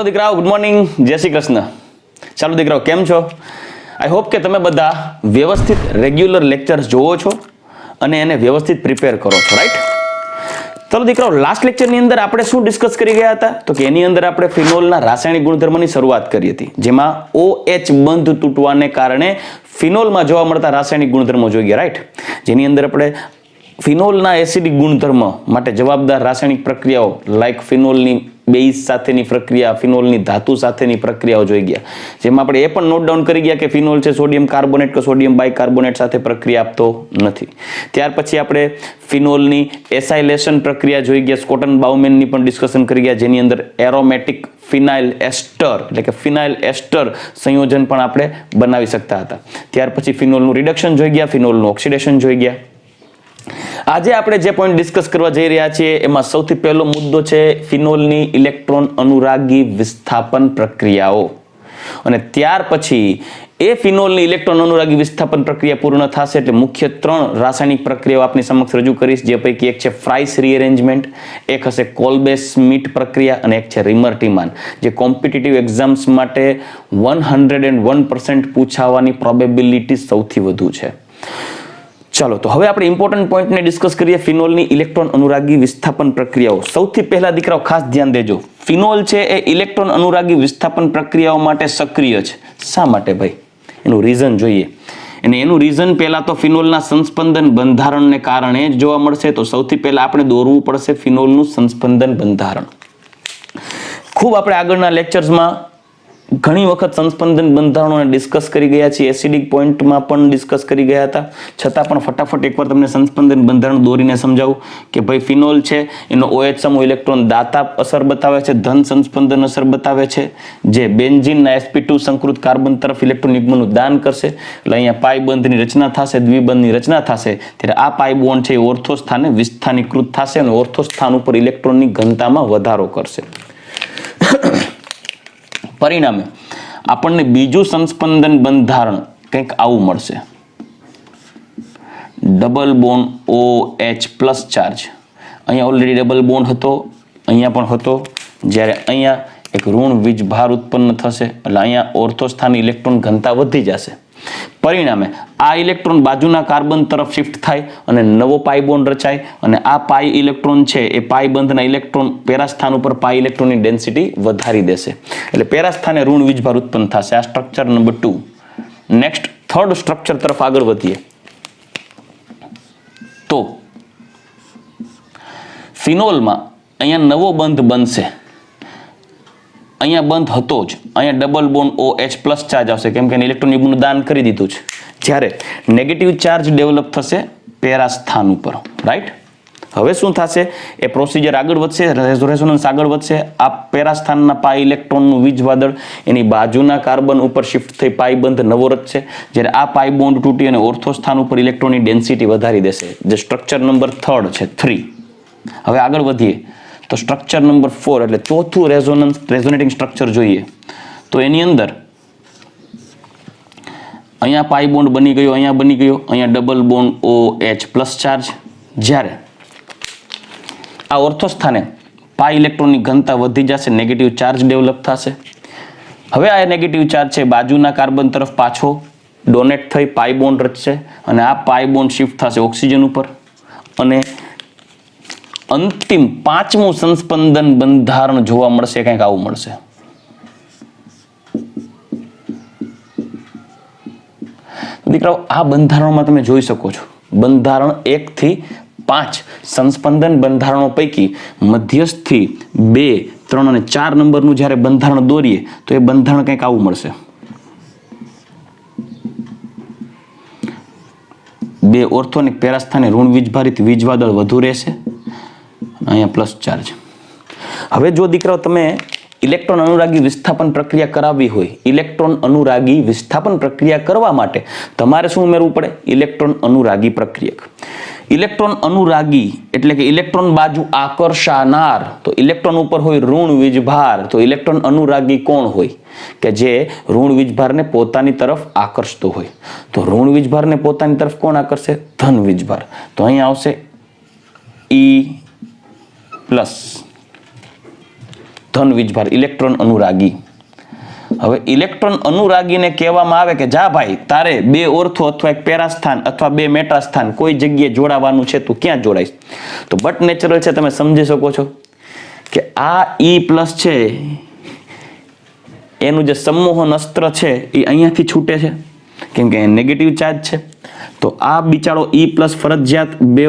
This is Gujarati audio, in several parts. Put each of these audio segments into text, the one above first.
દીકરાઓ, ગુડ મોર્નિંગ, જય શ્રી કૃષ્ણ. ચાલો દીકરાઓ, કેમ છો? આઈ હોપ કે તમે બધા વ્યવસ્થિત રેગ્યુલર લેક્ચર્સ જોવો છો અને એને વ્યવસ્થિત પ્રિપેર કરો છો, રાઈટ? ચાલો દીકરાઓ, લાસ્ટ લેક્ચરની અંદર આપણે શું ડિસ્કસ કરી ગયા હતા? તો કે એની અંદર આપણે ફિનોલના રાસાયણિક ગુણધર્મોની શરૂઆત કરી હતી, જેમાં OH બંધ તૂટવાને કારણે ફિનોલમાં જોવા મળતા રાસાયણિક ગુણધર્મો જોઈ ગયા, રાઈટ? જેની અંદર આપણે ફિનોલના એસિડિક ગુણધર્મ માટે જવાબદાર રાસાયણિક પ્રક્રિયાઓ લાઈક ફિનોલની બેઝ સાથેની પ્રક્રિયા, ફિનોલની ધાતુ સાથેની પ્રક્રિયાઓ જોઈ ગયા, જેમાં આપણે એ પણ નોટ ડાઉન કરી ગયા કે ફિનોલ છે સોડિયમ કાર્બોનેટ કે સોડિયમ બાયકાર્બોનેટ સાથે પ્રક્રિયા આપતો નથી. ત્યાર પછી આપણે ફિનોલની એસાઇલેશન પ્રક્રિયા જોઈ ગયા, સ્કોટન બાઉમેનની પણ ડિસ્કશન કરી ગયા, જેની અંદર એરોમેટિક ફિનાઇલ એસ્ટર એટલે કે ફિનાઇલ એસ્ટર સંયોજન પણ આપણે બનાવી શકતા હતા. ત્યાર પછી ફિનોલનું રિડક્શન જોઈ ગયા, ફિનોલનું ઓક્સિડેશન જોઈ ગયા. આજે આપણે જે પોઈન્ટ ડિસ્કસ કરવા જઈ રહ્યા છીએ એમાં સૌથી પહેલો મુદ્દો છે ફિનોલની ઇલેક્ટ્રોન અનુરાગી વિસ્થાપન પ્રક્રિયાઓ. અને ત્યાર પછી એ ફિનોલની ઇલેક્ટ્રોન અનુરાગી વિસ્થાપન પ્રક્રિયા પૂર્ણ થશે એટલે મુખ્ય 3 રાસાયણિક પ્રક્રિયાઓ આપની સમક્ષ રજૂ કરીશ, જે પૈકી એક છે ફ્રાઇસ રીઅરેન્જમેન્ટ, એક હશે કોલ્બેસ સ્મિટ પ્રક્રિયા અને એક છે રિમર-ટીમાન, જે કોમ્પિટિટિવ એક્ઝામ્સ માટે 101% પૂછાવાની પ્રોબેબિલિટી સૌથી વધુ છે. ચાલો, તો હવે આપણે ઇમ્પોર્ટન્ટ પોઈન્ટને ડિસ્કસ કરીએ, ફિનોલની ઇલેક્ટ્રોન અનુરાગી વિસ્થાપન પ્રક્રિયાઓ. સૌથી પહેલા દીકરાઓ ખાસ ધ્યાન દેજો, ફિનોલ છે એ ઇલેક્ટ્રોન અનુરાગી વિસ્થાપન પ્રક્રિયાઓ માટે સક્રિય છે. શા માટે ભાઈ? એનું રીઝન જોઈએ. અને એનું રીઝન પહેલા તો ફિનોલના સંસ્પંદન બંધારણને કારણે જ જોવા મળશે. તો સૌથી પહેલા આપણે દોરવું પડશે ફિનોલનું સંસ્પંદન બંધારણ. ખૂબ આપણે આગળના લેક્ચર્સમાં ઘણી વખત સંસ્પંદન બંધારણોને ડિસ્કસ કરી ગયા છીએ, એસિડિક પોઈન્ટમાં પણ ડિસ્કસ કરી ગયા હતા. છતાં પણ ફટાફટ એકવાર તમને સંસ્પંદન બંધારણ દોરીને સમજાવું કે ભાઈ ફિનોલ છે એનો OH સમૂહ ઇલેક્ટ્રોન દાતા અસર બતાવે છે, ધન સંસ્પંદન અસર બતાવે છે, જે બેન્ઝીનના sp2 સંકૃત કાર્બન તરફ ઇલેક્ટ્રોન યુગ્મનું દાન કરશે. એટલે અહીંયા પાઈ બંધની રચના થશે, દ્વિબંધની રચના થશે. ત્યારે આ પાઈ બોન્ડ છે એ ઓર્થો સ્થાને વિસ્થાનીકૃત થશે અને ઓર્થો સ્થાન ઉપર ઇલેક્ટ્રોનની ઘનતામાં વધારો કરશે. પરિણામે આપણને બીજું સંસ્પંદન બંધારણ કંઈક આવું મળશે, double bond OH plus charge. અહીંયા ઓલરેડી ડબલ બોન્ડ હતો, અહીંયા પણ હતો. જ્યારે અહીંયા એક ઋણ વીજભાર ઉત્પન્ન થશે એટલે અહીંયા ઓર્થોસ્થાની ઇલેક્ટ્રોન ઘનતા વધી જશે. પરિણામે આ ઇલેક્ટ્રોન બાજુના કાર્બન તરફ શિફ્ટ થાય અને નવો પાઈ બોન્ડ રચાય અને આ પાઈ ઇલેક્ટ્રોન છે એ પાઈ બંધના ઇલેક્ટ્રોન પેરાસ્થાન ઉપર પાઈ ઇલેક્ટ્રોનની ડેન્સિટી વધારી દેશે. એટલે પેરાસ્થાને ઋણ વીજભાર ઉત્પન્ન થશે. આ structure number 2. Next third structure તરફ આગળ વધીએ તો ફિનોલમાં અહીંયા નવો બંધ બનશે. અહીંયા બંધ હતો જ, અહીંયા double bond OH plus charge આવશે કેમ કે ઇલેક્ટ્રોન યુગ્મનું દાન કરી દીધું છે. જ્યારે નેગેટિવ ચાર્જ ડેવલપ થશે પેરાસ્થાન ઉપર, રાઈટ? હવે શું થશે? એ પ્રોસિજર આગળ વધશે, રેઝોનન્સ આગળ વધશે. આ પેરાસ્થાનના પાઈ ઇલેક્ટ્રોનનું વીજવાદળ એની બાજુના કાર્બન ઉપર શિફ્ટ થઈ પાઈ બંધ નવો રચશે. જ્યારે આ પાઈ બોન્ડ તૂટી અને ઓર્થોસ્થાન ઉપર ઇલેક્ટ્રોનની ડેન્સિટી વધારી દેશે, જે સ્ટ્રક્ચર નંબર 3 છે, 3. હવે આગળ વધીએ તો સ્ટ્રક્ચર નંબર 4 એટલે ચોથું રેઝોનેટિંગ સ્ટ્રક્ચર જોઈએ તો એની અંદર અહીંયા પાઈ બોન્ડ બની ગયો, અહીંયા બની ગયો, અહીંયા double bond OH plus charge. જ્યારે આ ઓર્થોસ્થાને પાઈ ઇલેક્ટ્રોનની ઘનતા વધી જશે, નેગેટિવ ચાર્જ ડેવલપ થશે. હવે આ નેગેટિવ ચાર્જ છે બાજુના કાર્બન તરફ પાછો ડોનેટ થઈ પાઈ બોન્ડ રચશે અને આ પાઈ બોન્ડ શિફ્ટ થશે ઓક્સિજન ઉપર અને અંતિમ 5મું સંસ્પંદન બંધારણ જોવા મળશે, કંઈક આવું મળશે. દીકરાઓ, આ બંધારણમાં તમે જોઈ શકો છો બંધારણ 1 થી 5 સંસ્પંદન બંધારણો પૈકી મધ્યસ્થથી 2, 3 અને 4 નંબરનું જ્યારે બંધારણ દોરીએ તો એ બંધારણ કંઈક આવું મળશે. 2 ઓર્થોનિક પેરાસ્થાને ઋણ વીજભારિત વીજવાદળ વધુ રહેશે, અહીંયા પ્લસ ચાર્જ. હવે જો દીકરાઓ તમે ઇલેક્ટ્રોન અનુરાગી વિસ્થાપન પ્રક્રિયા કરાવવી હોય, ઇલેક્ટ્રોન અનુરાગી વિસ્થાપન પ્રક્રિયા કરવા માટે તમારે શું ઉમેરવું પડે? ઇલેક્ટ્રોન અનુરાગી પ્રક્રિયક. ઇલેક્ટ્રોન અનુરાગી એટલે કે ઇલેક્ટ્રોન બાજુ આકર્ષાનાર. તો ઇલેક્ટ્રોન ઉપર હોય ઋણ વીજભાર, તો ઇલેક્ટ્રોન અનુરાગી કોણ હોય? કે જે ઋણ વીજભારને પોતાની તરફ આકર્ષતો હોય. તો ઋણ વીજભારને પોતાની તરફ કોણ આકર્ષે? ધન વીજભાર. તો અહીંયા આવશે E+. ધન વીજભાર, ઇલેક્ટ્રોન અનુરાગી. હવે ઇલેક્ટ્રોન અનુરાગીને કહેવામાં આવે કે જા ભાઈ તારે બે ઓર્થો અથવા એક પેરાસ્થાન અથવા બે મેટાસ્થાન કોઈ જગ્યાએ જોડાવાનું છે, તું ક્યાં જોડાઈશ? તો બટ નેચરલ છે, તમે સમજી શકો છો કે આ E+ છે એનું જે સંમોહન અસ્ત્ર છે એ અહીંયાથી છૂટે છે કેમ કે નેગેટિવ ચાર્જ છે. તો આ બિચારો E+ ફરજિયાત બે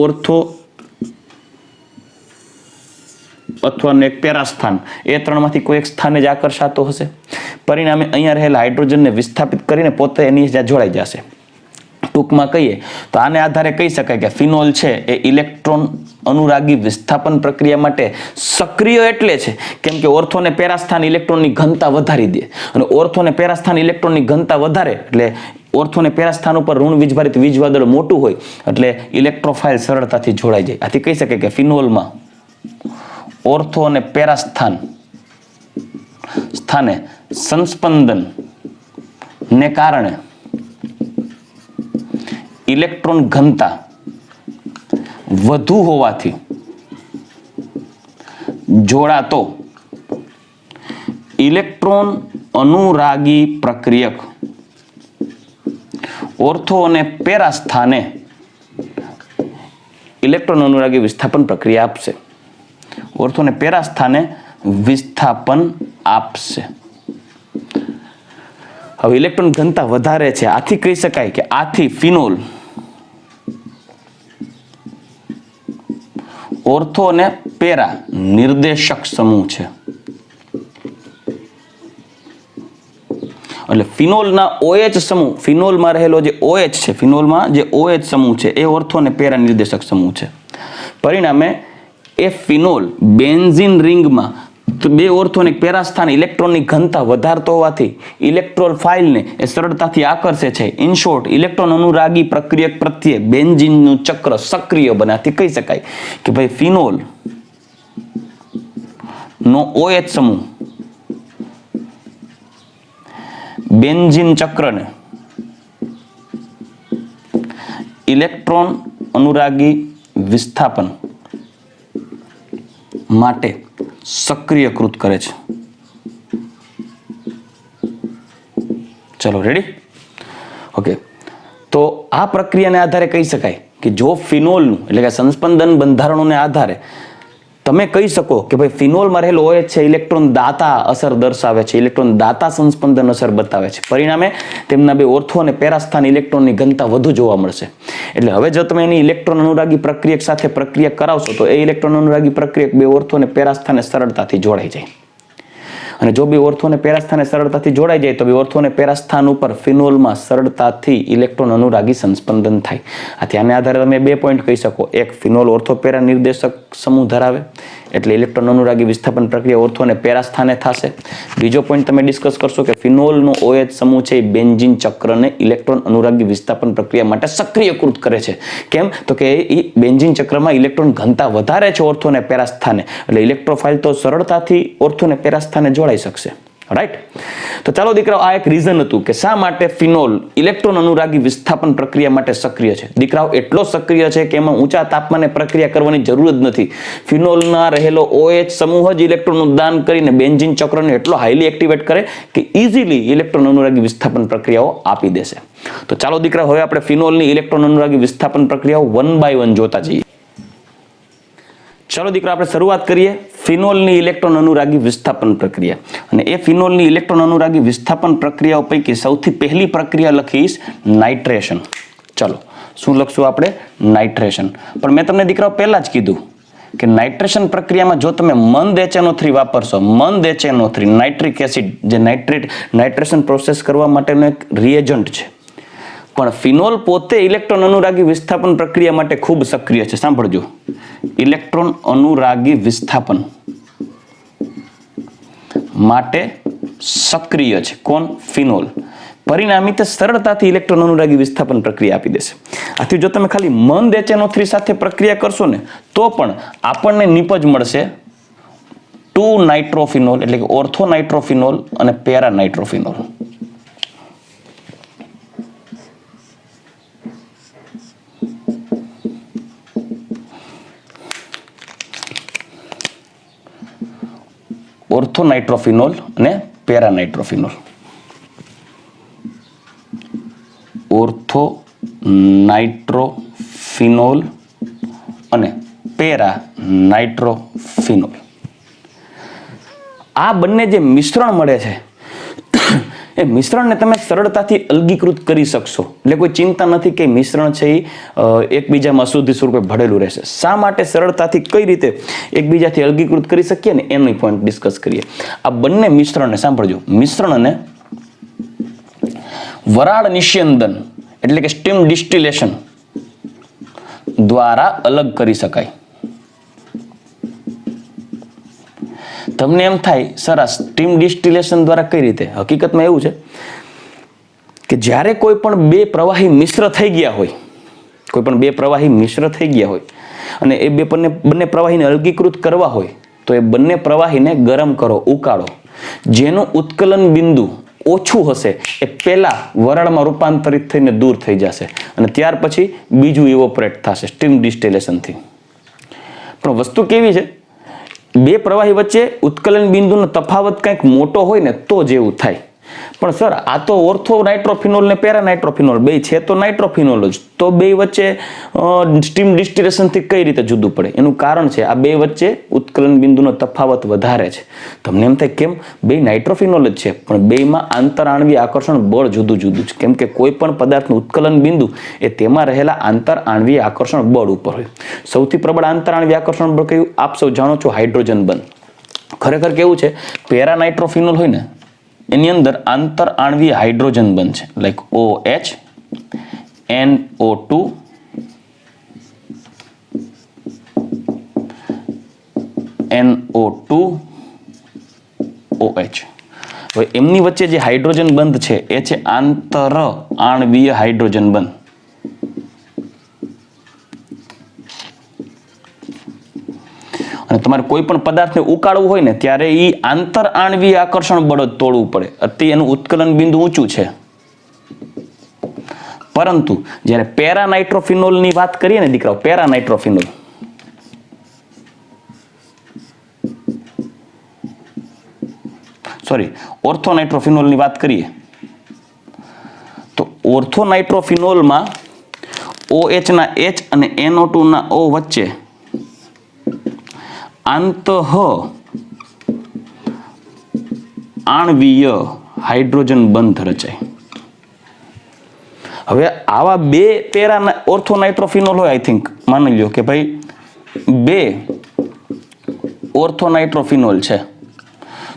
ઓર્થો અથવા એક પેરાસ્થાન એ ત્રણમાંથી કોઈ એક સ્થાને જ આકર્ષાતો હશે. પરિણામે અહીંયા રહેલા હાઇડ્રોજનને વિસ્થાપિત કરીને પોતે એની જ્યાં જોડાઈ જશે. ટૂંકમાં કહીએ તો આને આધારે કહી શકાય કે ફિનોલ છે એ ઇલેક્ટ્રોન અનુરાગી વિસ્થાપન પ્રક્રિયા માટે સક્રિય એટલે છે કેમ કે ઓર્થો અને પેરાસ્થાન ઇલેક્ટ્રોનની ઘનતા વધારી દે, અને ઓર્થો અને પેરાસ્થાન ઇલેક્ટ્રોનની ઘનતા વધારે એટલે ઓર્થો અને પેરાસ્થાન ઉપર ઋણ વીજભારિત વીજવાદળ મોટું હોય એટલે ઇલેક્ટ્રોફાઇલ સરળતાથી જોડાઈ જાય. આથી કહી શકાય કે ફિનોલમાં ઓર્થો અને પેરાસ્થાન સ્થાને સંસ્પંદન ને કારણે ઇલેક્ટ્રોન ઘનતા વધુ હોવાથી જોડાતો ઇલેક્ટ્રોન અનુરાગી પ્રક્રિયક ઓર્થો અને પેરા સ્થાને ઇલેક્ટ્રોન અનુરાગી વિસ્થાપન પ્રક્રિયા આપશે. ઓર્થો અને પેરા સ્થાને વિસ્થાપન આપશે. હવે ઇલેક્ટ્રોન ઘનતા વધારે છે, આથી કહી શકાય કે આથી ફિનોલ ઓર્થો અને પેરા નિર્દેશક સમૂહ છે. એટલે ફિનોલના OH સમૂહ, ફિનોલમાં રહેલો જે OH છે, ફિનોલમાં જે OH સમૂહ છે એ ઓર્થો અને પેરા નિર્દેશક સમૂહ છે. પરિણામે એ ફિનોલ બેન્ઝીન રિંગમાં બે ઓર્થો અને પેરા સ્થાન ઇલેક્ટ્રોનની ઘનતા વધારતો હોવાથી ઇલેક્ટ્રોન ફાઇલને એ સરળતાથી આકર્ષે છે. ઇન શોર્ટ ઇલેક્ટ્રોન અનુરાગી પ્રક્રિયક પ્રત્યે બેન્ઝીનનું ચક્ર સક્રિય બનાવથી કહી શકાય કે ભાઈ ફિનોલ નો OH સમૂહ બેન્ઝીન ચક્રને ઇલેક્ટ્રોન અનુરાગી વિસ્થાપન માટે સક્રિયકૃત કરે છે. ચલો રેડી? ઓકે, તો આ પ્રક્રિયાને આધારે કહી શકાય કે જો ફિનોલનું એટલે કે સંસ્પંદન બંધારણોને આધારે તમે કહી શકો કે ભાઈ ફિનોલમાં રહેલો OH છે ઇલેક્ટ્રોન દાતા અસર દર્શાવે છે, ઇલેક્ટ્રોન દાતા સંસ્પંદન અસર બતાવે છે. પરિણામે તેમના બે ઓર્થો અને પેરાસ્થાન ઇલેક્ટ્રોનની ઘનતા વધુ જોવા મળશે. એટલે હવે જો તમે એની ઇલેક્ટ્રોન અનુરાગી પ્રક્રિયક સાથે પ્રક્રિયા કરાવશો તો એ ઇલેક્ટ્રોન અનુરાગી પ્રક્રિયક બે ઓર્થો અને પેરાસ્થાને સરળતાથી જોડાઈ જાય. અને જો બે ઓર્થો અને પેરાસ્થાને સરળતાથી જોડાઈ જાય તો બે ઓર્થો અને પેરાસ્થાન ઉપર ફિનોલમાં સરળતાથી ઇલેક્ટ્રોન અનુરાગી સંસ્પંદન થાય. આથી આને આધારે તમે બે પોઈન્ટ કહી શકો. એક, ફિનોલ ઓર્થો પેરા નિર્દેશક સમૂહ ધરાવે એટલે ઇલેક્ટ્રોન અનુરાગી વિસ્થાપન પ્રક્રિયા ઓર્થો અને પેરાસ્થાને થશે. બીજો પોઈન્ટ તમે ડિસ્કસ કરશો કે ફિનોલનો OH સમૂહ છે એ બેન્ઝીન ચક્રને ઇલેક્ટ્રોન અનુરાગી વિસ્થાપન પ્રક્રિયા માટે સક્રિયકૃત કરે છે. કેમ? તો કે એ બેન્ઝીન ચક્રમાં ઇલેક્ટ્રોન ઘનતા વધારે છે ઓર્થો અને પેરાસ્થાને, એટલે ઇલેક્ટ્રોફાઇલ તો સરળતાથી ઓર્થો અને પેરાસ્થાને જોડાઈ શકશે. રાઈટ? તો ચાલો દીકરાઓ, આ એક રીઝન હતું કે શા માટે ફિનોલ ઇલેક્ટ્રોન અનુરાગી વિસ્થાપન પ્રક્રિયા માટે સક્રિય છે. દીકરાઓ એટલો સક્રિય છે કે એમાં ઊંચા તાપમાને પ્રક્રિયા કરવાની જરૂર જ નથી. ફિનોલમાં રહેલો OH સમૂહ જ ઇલેક્ટ્રોનનું દાન કરીને બેન્ઝીન ચક્રને એટલો હાઈલી એક્ટિવેટ કરે કે ઇઝીલી ઇલેક્ટ્રોન અનુરાગી વિસ્થાપન પ્રક્રિયાઓ આપી દેશે. તો ચાલો દીકરા, હવે આપણે ફિનોલની ઇલેક્ટ્રોન અનુરાગી વિસ્થાપન પ્રક્રિયાઓ 1 by 1 જોતા જઈએ. ચાલો દીકરા, આપણે શરૂઆત કરીએ ફિનોલની ઇલેક્ટ્રોન અનુરાગી વિસ્થાપન પ્રક્રિયા. અને એ ફિનોલની ઇલેક્ટ્રોન અનુરાગી વિસ્થાપન પ્રક્રિયાઓ પૈકી સૌથી પહેલી પ્રક્રિયા લખીશ નાઇટ્રેશન. ચલો, શું લખશું આપણે? નાઇટ્રેશન. પણ મેં તમને દીકરાઓ પહેલા જ કીધું કે નાઇટ્રેશન પ્રક્રિયામાં જો તમે મંદ HNO3 વાપરશો, મંદ HNO3 નાઇટ્રિક એસિડ, જે નાઇટ્રેશન પ્રોસેસ કરવા માટેનો એક રિએજન્ટ છે, પણ ફિનોલ પોતે ઇલેક્ટ્રોન અનુરાગી વિસ્થાપન પ્રક્રિયા માટે ખૂબ સક્રિય છે. સાંભળજો, ઇલેક્ટ્રોન અનુરાગી વિસ્થાપન માટે સક્રિય છે. કોણ? ફિનોલ. પરિણામી તે સરળતાથી ઇલેક્ટ્રોન અનુરાગી વિસ્થાપન પ્રક્રિયા આપી દેશે. આથી જો તમે ખાલી મંદ HNO3 સાથે પ્રક્રિયા કરશો ને તો પણ આપણને નિપજ મળશે 2 નાઇટ્રોફિનોલ એટલે કે ઓર્થો નાઇટ્રોફિનોલ અને પેરા નાઇટ્રોફિનોલ. ઓર્થોનાઇટ્રોફિનોલ અને પેરાનાઇટ્રોફિનોલ. ઓર્થોનાઇટ્રોફિનોલ અને પેરાનાઇટ્રોફિનોલ. આ બંને જે મિશ્રણ મળે છે એ મિશ્રણને તમે સરળતાથી અલગીકૃત કરી શકશો. એટલે કોઈ ચિંતા નથી કે મિશ્રણ છે એ એકબીજામાં અશુદ્ધ સ્વરૂપે ભળેલું રહેશે. શા માટે સરળતાથી કઈ રીતે એકબીજાથી અલગીકૃત કરી શકીએ ને એનો પોઈન્ટ ડિસ્કસ કરીએ. આ બંને મિશ્રણને સાંભળજો, મિશ્રણને વરાળ નિસ્યંદન એટલે કે સ્ટીમ ડિસ્ટિલેશન દ્વારા અલગ કરી શકાય. તમને એમ થાય સર આ સ્ટીમ ડિસ્ટિલેશન દ્વારા કઈ રીતે? હકીકતમાં એવું છે કે જ્યારે કોઈ પણ બે પ્રવાહી મિશ્ર થઈ ગયા હોય, અને એ બંને પ્રવાહીને અલગીકૃત કરવા હોય તો એ બંને પ્રવાહીને ગરમ કરો, ઉકાળો. જેનું ઉત્કલન બિંદુ ઓછું હશે એ પહેલા વરાળમાં રૂપાંતરિત થઈને દૂર થઈ જશે અને ત્યાર પછી બીજું ઇવોપરેટ થશે સ્ટીમ ડિસ્ટિલેશનથી. પણ વસ્તુ કેવી છે, બે પ્રવાહી વચ્ચે ઉત્કલન બિંદુનો તફાવત કંઈક મોટો હોય ને તો જ એવું થાય. પણ સર આ તો ઓર્થોનાઇટ્રોફિનોલ ને પેરાનાઇટ્રોફિનોલ બે છે તો નાઇટ્રોફિનોલ જ, તો બે વચ્ચે સ્ટીમ ડિસ્ટિલેશનથી કઈ રીતે જુદું પડે? એનું કારણ છે આ બે વચ્ચે ઉત્કલન બિંદુનો તફાવત વધારે છે. તમને એમ થાય કેમ? બે નાઇટ્રોફિનોલ જ છે પણ બેમાં આંતરઆણ્વીય આકર્ષણ બળ જુદું જુદું છે. કેમ કે કોઈ પણ પદાર્થનું ઉત્કલન બિંદુ એ તેમાં રહેલા આંતરઆણ્વીય આકર્ષણ બળ ઉપર હોય. સૌથી પ્રબળ આંતરઆણ્વીય આકર્ષણ બળ કયું? આપ સૌ જાણો છો, હાઇડ્રોજન બંધ. ખરેખર કેવું છે, પેરાનાઇટ્રોફિનોલ હોય ને એની અંદર આંતરઆણ્વીય હાઇડ્રોજન બંધ છે, like OH, NO2, NO2, OH. હવે એમની વચ્ચે જે હાઇડ્રોજન બંધ છે એ છે આંતરઆણ્વીય હાઇડ્રોજન બંધ. અને તમારે કોઈ પણ પદાર્થને ઉકાળવું હોય ને ત્યારે એ આંતરઆણ્વીય આકર્ષણ બળ જ તોડવું પડે. અતિ એનું ઉત્કલન બિંદુ ઊંચું છે. પરંતુ જ્યારે પેરાનાઇટ્રોફિનોલની વાત કરીએ ને દીકરાઓ, પેરાનાઇટ્રોફિનોલ ઓર્થોનાઇટ્રોફિનોલની વાત કરીએ તો ઓર્થોનાઇટ્રોફિનોલમાં OH ના H અને NO2 ના O વચ્ચે આણ્વીય હાઇડ્રોજન બંધ રચાય. હવે આવા બે ઓર્થોનાઇટ્રોફિનોલ હોય, આઈ થિંક માની લ્યો કે ભાઈ બે ઓર્થોનાઇટ્રોફિનોલ છે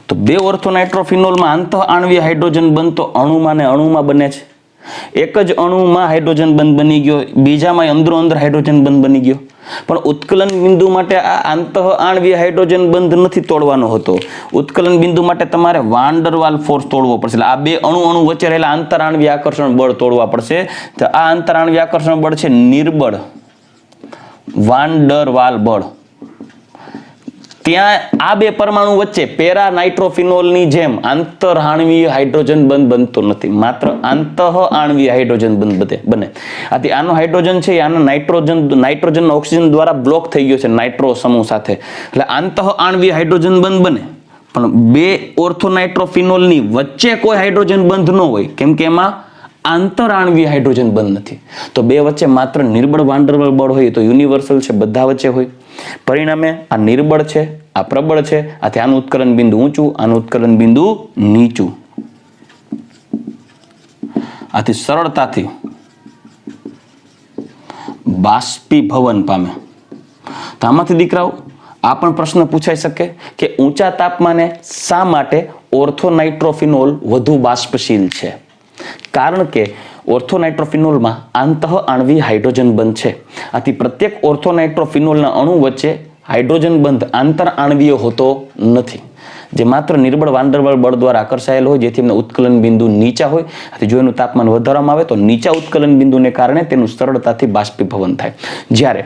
તો બે ઓર્થોનાઇટ્રોફિનોલમાં આંતરઆણ્વીય હાઇડ્રોજન બંધ તો અણુમાં ને અણુમાં બને છે. એક જ અણુમાં હાઇડ્રોજન બંધ બની ગયો, બીજામાં અંદરો અંદર હાઇડ્રોજન બંધ બની ગયો. પણ ઉત્કલન બિંદુ માટે આ આંતરઆણ્વીય હાઇડ્રોજન બંધ નથી તોડવાનો હતો. ઉત્કલન બિંદુ માટે તમારે વાન-ડર વાલ ફોર્સ તોડવો પડશે. આ બે અણુ વચ્ચે રહેલા આંતરઆણ્વીય આકર્ષણ બળ તોડવા પડશે. તો આ આંતરઆણ્વીય આકર્ષણ બળ છે નિર્બળ વાન-ડર વાલ બળ. ત્યાં આ બે પરમાણુ વચ્ચે પેરાનાઇટ્રોફિનોલની જેમ આંતરઆણ્વીય હાઇડ્રોજન બંધ બનતો નથી, માત્ર આંતરઆણ્વીય હાઇડ્રોજન બંધ બને. આથી આનો હાઇડ્રોજન છે આના નાઇટ્રોજન ઓક્સિજન દ્વારા બ્લોક થઈ ગયો છે નાઇટ્રો સમૂહ સાથે, એટલે આંતરઆણ્વીય હાઇડ્રોજન બંધ બને. પણ બે ઓર્થોનાઇટ્રોફિનોલની વચ્ચે કોઈ હાઇડ્રોજન બંધ ન હોય, કેમ કે એમાં આંતરઆણ્વીય હાઇડ્રોજન બંધ નથી. તો બે વચ્ચે માત્ર નિર્બળ વાન-ડર-વાલ બળ હોય તો યુનિવર્સલ છે, બધા વચ્ચે હોય. પરિણામે આ નિર્બળ છે, આ પ્રબળ છે. આથી આનું ઉત્કલન બિંદુ ઊંચું, આનું ઉત્કલન બિંદુ નીચું. આથી સરળતાથી બાષ્પીભવન પામે. તો આમાંથી દીકરાઓ આ પણ પ્રશ્ન પૂછાઈ શકે કે ઊંચા તાપમાને શા માટે ઓર્થોનાઇટ્રોફિનોલ વધુ બાષ્પશીલ છે? કારણ કે ઓર્થોનાઇટ્રોફિનોલમાં આંતરઆણ્વીય હાઇડ્રોજન બંધ છે. આથી પ્રત્યેક ઓર્થોનાઇટ્રોફિનોલના અણુ વચ્ચે હાઇડ્રોજન બંધ આંતરઆણ્વીય હોતો નથી, જે માત્ર નિર્બળ વાન-ડર-વાલ બળ દ્વારા આકર્ષાયેલ હોય, જેથી એમના ઉત્કલન બિંદુ નીચા હોય. આથી જો એનું તાપમાન વધારવામાં આવે તો નીચા ઉત્કલન બિંદુને કારણે તેનું સરળતાથી બાષ્પીભવન થાય. જ્યારે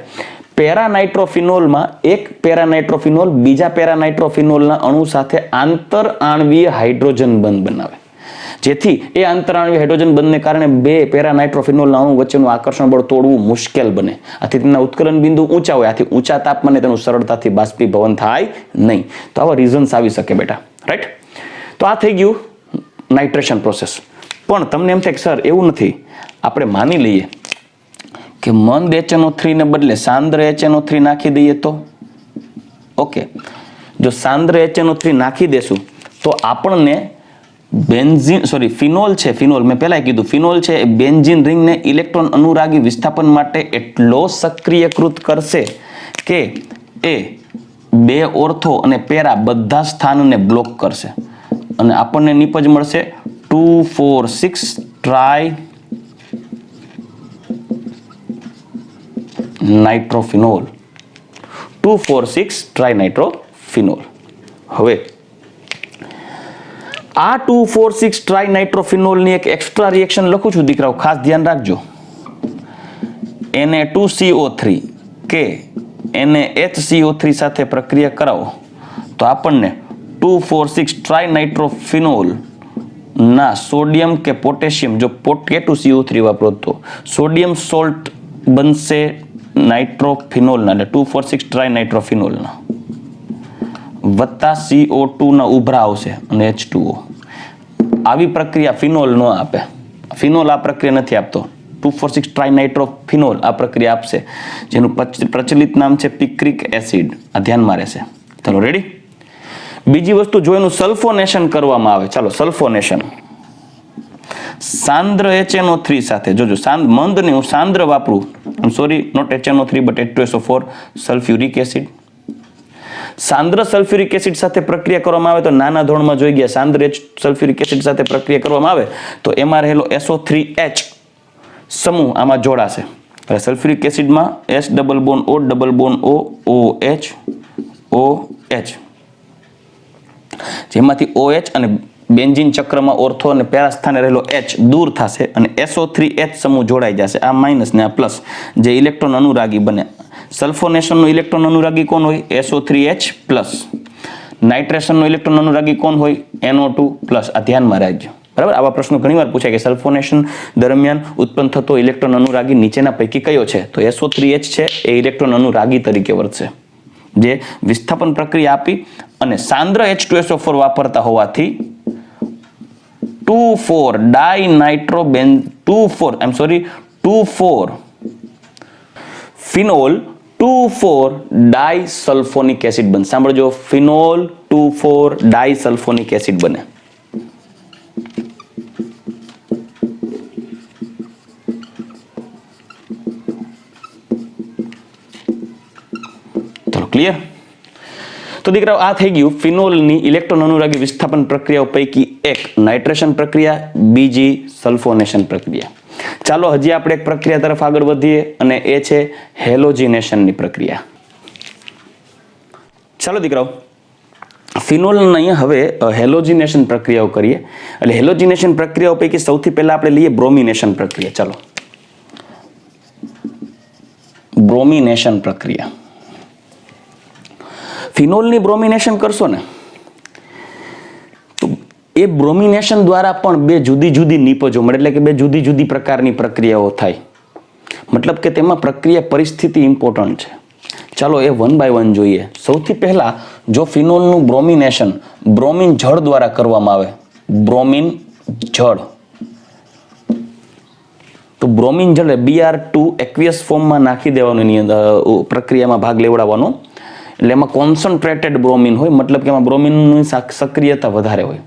પેરાનાઇટ્રોફિનોલમાં એક પેરાનાઇટ્રોફિનોલ બીજા પેરાનાઇટ્રોફિનોલના અણુ સાથે આંતરઆણ્વીય હાઇડ્રોજન બંધ બનાવે, જેથી એ આંતરઆણ્વીય હાઇડ્રોજન બંધને કારણે બે પેરાનાઇટ્રોફિનોલના અણુ વચ્ચેનું આકર્ષણ બળ તોડવું મુશ્કેલ બને. આથી તેમના ઉત્કલન બિંદુ ઊંચા હોય, આથી ઊંચા તાપમાને તેનું સરળતાથી બાષ્પીભવન થાય નહીં. તો આવા રીઝન્સ આવી શકે બેટા. રાઈટ. તો આ થઈ ગયું નાઇટ્રેશન પ્રોસેસ. પણ તમને એમ થાય કે સર એવું નથી, આપણે માની લઈએ કે મંદ HNO3 ને બદલે સાંદ્ર HNO3 નાખી દઈએ તો ઓકે. જો સાંદ્ર HNO3 નાખી દેશું તો આપણને ફિનોલ છે, ફિનોલ મેં પહેલા કીધું, ફિનોલ છે એ બેન્ઝીન રિંગને ઇલેક્ટ્રોન અનુરાગી વિસ્થાપન માટે એટલો સક્રિયકૃત કરશે કે એ 2 ઓર્થો અને પેરા બધા સ્થાનને બ્લોક કરશે અને આપણને નિપજ મળશે 2,4,6 ટ્રાય નાઇટ્રોફિનોલ. 2,4,6 try nitrophenol. હવે આ 2,4,6 ટ્રાય નાઇટ્રોફિનોલની એક એક્સ્ટ્રા રિએક્શન લખું છું દીકરાઓ, ખાસ ધ્યાન રાખજો. Na2CO3 કે NaHCO3 સાથે પ્રક્રિયા કરાવો તો આપણને 2,4,6 ટ્રાય નાઇટ્રોફિનોલ ના સોડિયમ કે પોટેશિયમ, જો K2CO3 વાપરો તો સોડિયમ સોલ્ટ બનશે નાઇટ્રોફિનોલના, એટલે 2,4,6 ટ્રાય નાઇટ્રોફિનોલના વત્તા CO2 ના ઉભરા આવશે અને H2O. આવી પ્રક્રિયા ફિનોલ ન આપે. ફિનોલ આ પ્રક્રિયા નથી આપતો. 2,4,6 ટ્રાય નાઇટ્રોફિનોલ આ પ્રક્રિયા આપશે, જેનું પ્રચલિત નામ છે પિક્રિક એસિડ. આ ધ્યાનમાં રહેશે. ચાલો રેડી. બીજી વસ્તુ જો એનું સલ્ફોનેશન કરવામાં આવે, ચાલો સલ્ફોનેશન સાંદ્ર HNO3 સાથે, જોજો મંદ ને હું સાંદ્ર વાપરું, sorry not HNO3 but H2SO4 sulphuric acid. સાંદ્ર સલ્ફ્યુરિક એસિડ સાથે પ્રક્રિયા કરવામાં આવે તો નાના ધોરણમાં જોઈ ગયા, સાંદ્ર સલ્ફ્યુરિક એસિડ સાથે પ્રક્રિયા કરવામાં આવે તો એમાં રહેલો SO3H સમૂહ આમાં જોડાશે. એટલે સલ્ફ્યુરિક એસિડમાં S double bond O double bond O OH OH, જેમાંથી OH અને બેન્ઝીન ચક્રમાં ઓર્થો અને પેરા સ્થાને રહેલો H દૂર થશે અને SO3H સમૂહ જોડાઈ જશે. આ માઇનસ ને આ પ્લસ, જે ઇલેક્ટ્રોન અનુરાગી બને. સલ્ફોનેશનનો ઇલેક્ટ્રોન અનુરાગી કોણ હોય? SO3H plus. નાઇટ્રેશનનો ઇલેક્ટ્રોન અનુરાગી કોણ હોય? NO2 plus. આ ધ્યાનમાં રાખજો. બરાબર. આવા પ્રશ્નો ઘણીવાર પૂછાય કે સલ્ફોનેશન દરમિયાન ઉત્પન્ન થતો ઇલેક્ટ્રોન અનુરાગી નીચેના પૈકી કયો છે? તો SO3H છે એ ઇલેક્ટ્રોન અનુરાગી તરીકે વર્તશે, જે વિસ્થાપન પ્રક્રિયા આપી અને સાંદ્ર H2SO4 વાપરતા હોવાથી 2,4 ફિનોલ 2,4 ડાયસલ્ફોનિક એસિડ બને. સાંભળજો, ફિનોલ 2,4 ડાયસલ્ફોનિક એસિડ બને. ચલો ક્લિયર. તો દીકરાઓ આ થઈ ગયું ફિનોલની ઇલેક્ટ્રોન અનુરાગી વિસ્થાપન પ્રક્રિયાઓ પૈકી એક નાઇટ્રેશન પ્રક્રિયા, બીજી સલ્ફોનેશન પ્રક્રિયા. ચાલો હજી આપણે એક પ્રક્રિયા તરફ આગળ વધીએ અને એ છે હેલોજિનેશનની પ્રક્રિયા. ચાલો દીકરાઓ, ફિનોલની અહીંયા હવે હેલોજિનેશન પ્રક્રિયાઓ કરીએ. એટલે હેલોજિનેશન પ્રક્રિયાઓ પૈકી સૌથી પહેલા આપણે લઈએ બ્રોમિનેશન પ્રક્રિયા. ચાલો બ્રોમિનેશન પ્રક્રિયા. ફિનોલની બ્રોમિનેશન કરશો ને તો એ બ્રોમિનેશન દ્વારા પણ બે જુદી જુદી નિપજો મળે, એટલે કે બે જુદી જુદી પ્રકારની પ્રક્રિયાઓ થાય. મતલબ કે તેમાં પ્રક્રિયા પરિસ્થિતિ ઇમ્પોર્ટન્ટ છે. ચાલો એ વન બાય વન જોઈએ. સૌથી પહેલા જો ફિનોલનું બ્રોમિનેશન બ્રોમિન જળ દ્વારા કરવામાં આવે, બ્રોમિન જળ, તો બ્રોમિન જળ Br2 એક્વિયસ ફોર્મમાં નાખી દેવાનું, એની અંદર પ્રક્રિયામાં ભાગ લેવડાવવાનો. એટલે એમાં કોન્સન્ટ્રેટેડ બ્રોમિન હોય, મતલબ કે એમાં બ્રોમિનની સક્રિયતા વધારે હોય.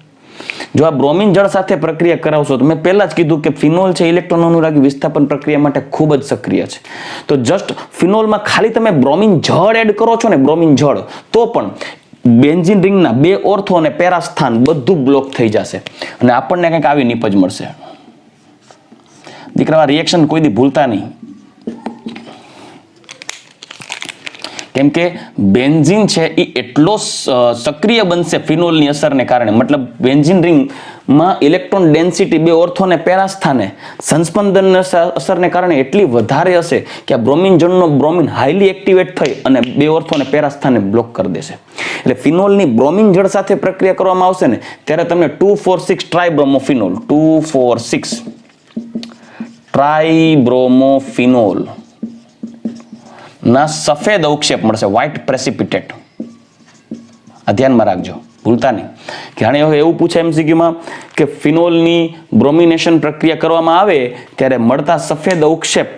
જો આ બ્રોમિન જળ સાથે પ્રક્રિયા કરાવશો તો મેં પહેલા જ કીધું કે ફિનોલ છે ઇલેક્ટ્રોન અનુરાગી વિસ્થાપન પ્રક્રિયા માટે ખૂબ જ સક્રિય છે. તો જસ્ટ ફિનોલમાં ખાલી તમે બ્રોમિન જળ એડ કરો છો ને, બ્રોમિન જળ, તો પણ બેન્ઝીન રિંગના 2 ઓર્થો અને પેરા સ્થાન બધું બ્લોક થઈ જશે અને આપણને કંઈક આવી નિપજ મળશે. દીકરા રિએક્શન કોઈ દી ભૂલતા નહીં, કેમ કે બેન્ઝીન છે એ એટલો સક્રિય બનશે ફિનોલની અસરને કારણે. મતલબ બેન્ઝીન રિંગમાં ઇલેક્ટ્રોન ડેન્સિટી 2 ઓર્થો અને પેરા સ્થાને સંસ્પંદન અસરને કારણે એટલી વધારે હશે કે આ બ્રોમિન જળનો બ્રોમિન હાઈલી એક્ટિવેટ થઈ અને 2 ઓર્થો અને પેરા સ્થાને બ્લોક કરી દેશે. એટલે ફિનોલની બ્રોમિન જળ સાથે પ્રક્રિયા કરવામાં આવશે ને ત્યારે તમને 2,4,6 ટ્રાયબ્રોમોફિનોલ, 2,4,6 ટ્રાયબ્રોમોફિનોલ ના સફેદ અવક્ષેપ મળશે, વ્હાઇટ પ્રેસિપિટેટ. આ ધ્યાનમાં રાખજો. ભૂલતા નહીં. જાણે હવે એવું પૂછે એમસીક્યુમાં કે ફિનોલની બ્રોમિનેશન પ્રક્રિયા કરવામાં આવે ત્યારે મળતા સફેદ અવક્ષેપ